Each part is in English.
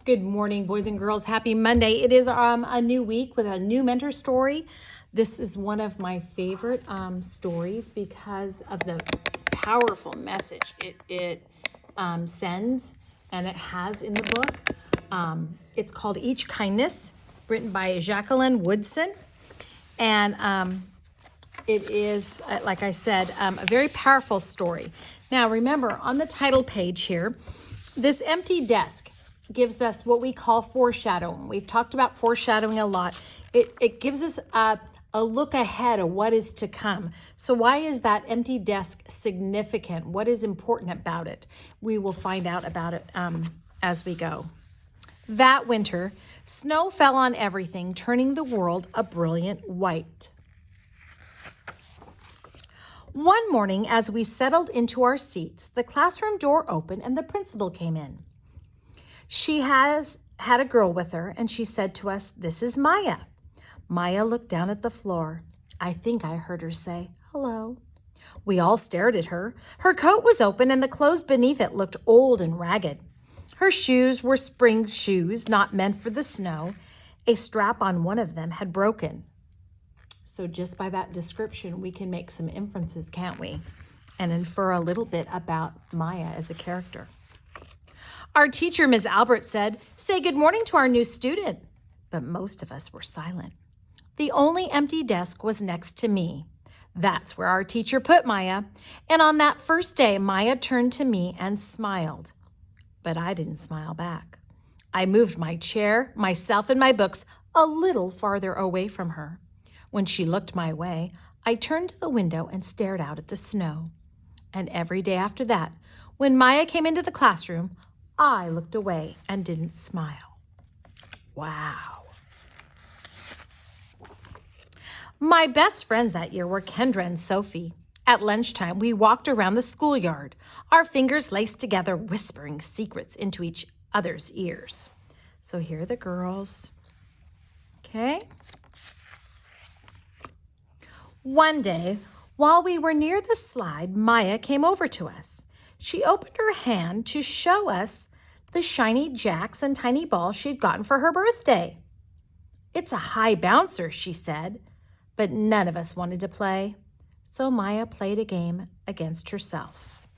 Good morning, boys and girls. Happy Monday. It is a new week with a new mentor story. This is one of my favorite stories because of the powerful message it sends and it has in the book. It's called Each Kindness, written by Jacqueline Woodson. And it is, like I said, a very powerful story. Now, remember, on the title page here, this empty desk gives us what we call foreshadowing. We've talked about foreshadowing a lot. It gives us a look ahead of what is to come. So why is that empty desk significant? What is important about it? We will find out about it as we go. That winter, snow fell on everything, turning the world a brilliant white. One morning, as we settled into our seats, the classroom door opened and the principal came in. She had a girl with her, and she said to us, "This is Maya." Maya looked down at the floor. I think I heard her say, "Hello." We all stared at her. Her coat was open, and the clothes beneath it looked old and ragged. Her shoes were spring shoes, not meant for the snow. A strap on one of them had broken. So just by that description, we can make some inferences, can't we? And infer a little bit about Maya as a character. Our teacher, Ms. Albert, said, "Say good morning to our new student." But most of us were silent. The only empty desk was next to me. That's where our teacher put Maya. And on that first day, Maya turned to me and smiled. But I didn't smile back. I moved my chair, myself, and my books a little farther away from her. When she looked my way, I turned to the window and stared out at the snow. And every day after that, when Maya came into the classroom, I looked away and didn't smile. Wow. My best friends that year were Kendra and Sophie. At lunchtime, we walked around the schoolyard, our fingers laced together, whispering secrets into each other's ears. So here are the girls. Okay. One day, while we were near the slide, Maya came over to us. She opened her hand to show us the shiny jacks and tiny balls she'd gotten for her birthday. "It's a high bouncer," she said, but none of us wanted to play. So Maya played a game against herself.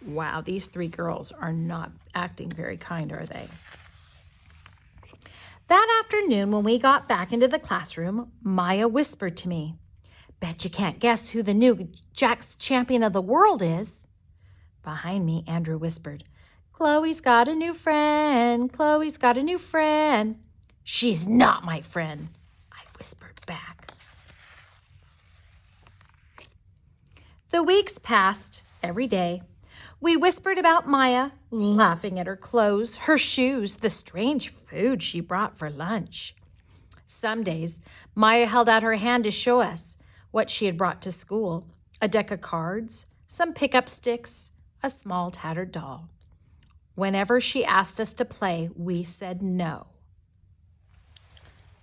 Wow, these three girls are not acting very kind, are they? That afternoon, when we got back into the classroom, Maya whispered to me, "Bet you can't guess who the new Jacks champion of the world is." Behind me, Andrew whispered, "Chloe's got a new friend. Chloe's got a new friend." "She's not my friend," I whispered back. The weeks passed every day. We whispered about Maya, laughing at her clothes, her shoes, the strange food she brought for lunch. Some days, Maya held out her hand to show us what she had brought to school: a deck of cards, some pickup sticks, a small tattered doll. Whenever she asked us to play, we said no.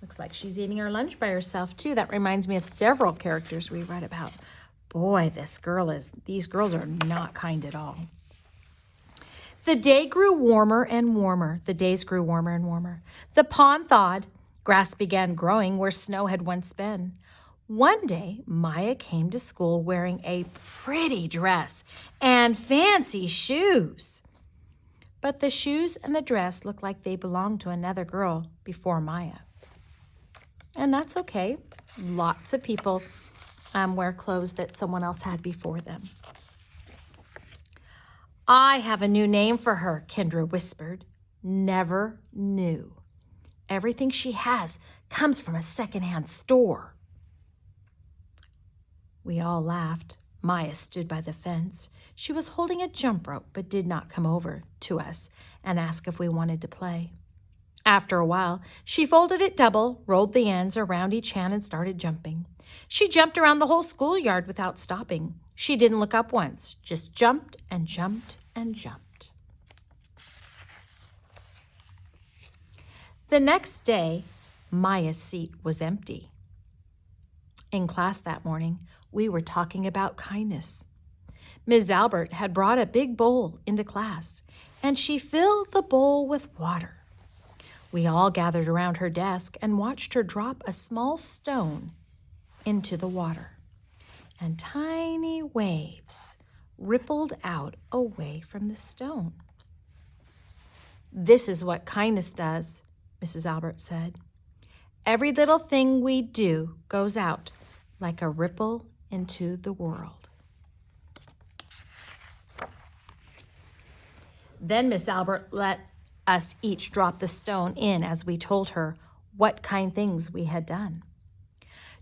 Looks like she's eating her lunch by herself, too. That reminds me of several characters we read about. Boy, these girls are not kind at all. The day grew warmer and warmer. The days grew warmer and warmer. The pond thawed. Grass began growing where snow had once been. One day, Maya came to school wearing a pretty dress and fancy shoes. But the shoes and the dress looked like they belonged to another girl before Maya. And that's okay. Lots of people wear clothes that someone else had before them. "I have a new name for her," Kendra whispered. "Never knew. Everything she has comes from a secondhand store." We all laughed. Maya stood by the fence. She was holding a jump rope, but did not come over to us and ask if we wanted to play. After a while, she folded it double, rolled the ends around each hand, and started jumping. She jumped around the whole schoolyard without stopping. She didn't look up once, just jumped and jumped and jumped. The next day, Maya's seat was empty. In class that morning, we were talking about kindness. Ms. Albert had brought a big bowl into class, and she filled the bowl with water. We all gathered around her desk and watched her drop a small stone into the water, and tiny waves rippled out away from the stone. "This is what kindness does," Mrs. Albert said. "Every little thing we do goes out like a ripple into the world." Then Miss Albert let us each drop the stone in as we told her what kind things we had done.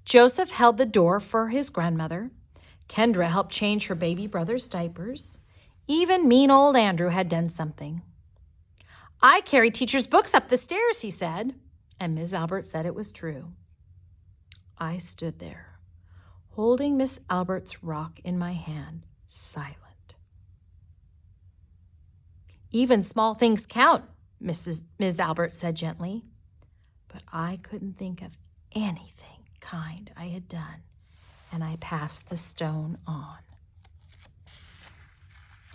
Joseph held the door for his grandmother. Kendra helped change her baby brother's diapers. Even mean old Andrew had done something. "I carried teacher's books up the stairs," he said, and Miss Albert said it was true. I stood there, holding Miss Albert's rock in my hand, silent. "Even small things count," Miss Albert said gently. But I couldn't think of anything kind I had done, and I passed the stone on.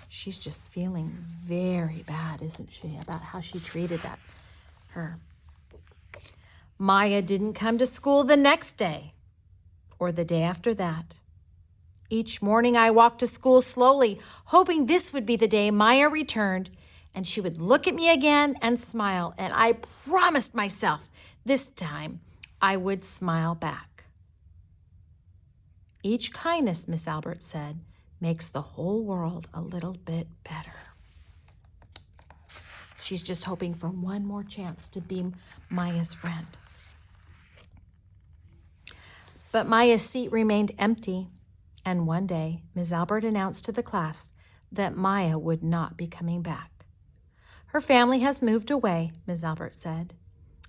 She's just feeling very bad, isn't she, about how she treated her. Maya didn't come to school the next day or the day after that. Each morning I walked to school slowly, hoping this would be the day Maya returned and she would look at me again and smile, and I promised myself this time I would smile back. "Each kindness," Miss Albert said, "makes the whole world a little bit better." She's just hoping for one more chance to be Maya's friend. But Maya's seat remained empty, and one day Miss Albert announced to the class that Maya would not be coming back. "Her family has moved away," Miss Albert said.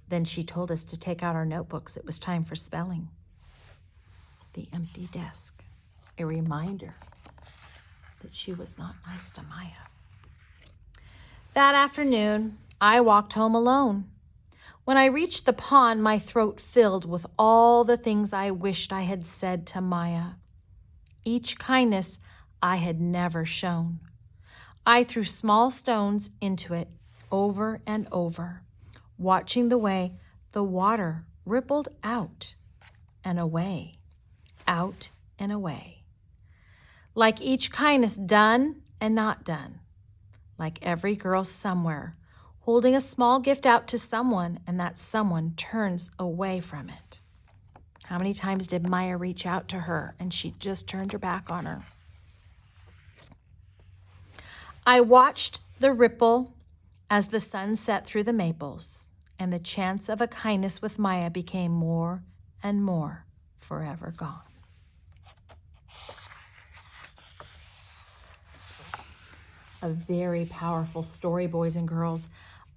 Then she told us to take out our notebooks. It was time for spelling. The empty desk, a reminder that she was not nice to Maya. That afternoon, I walked home alone. When I reached the pond, my throat filled with all the things I wished I had said to Maya. Each kindness I had never shown. I threw small stones into it over and over, watching the way the water rippled out and away, out and away. Like each kindness done and not done. Like every girl somewhere holding a small gift out to someone, and that someone turns away from it. How many times did Maya reach out to her and she just turned her back on her? I watched the ripple as the sun set through the maples, and the chance of a kindness with Maya became more and more forever gone. A very powerful story, boys and girls,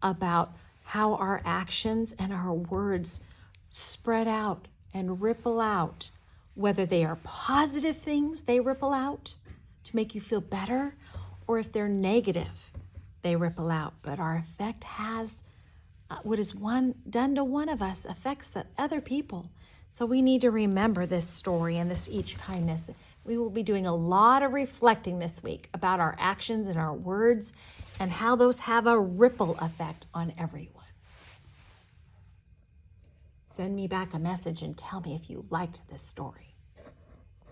about how our actions and our words spread out and ripple out. Whether they are positive things, they ripple out to make you feel better, or if they're negative, they ripple out. But our effect has, what is done to one of us affects other people. So we need to remember this story and this each kindness. We will be doing a lot of reflecting this week about our actions and our words and how those have a ripple effect on everyone. Send me back a message and tell me if you liked this story.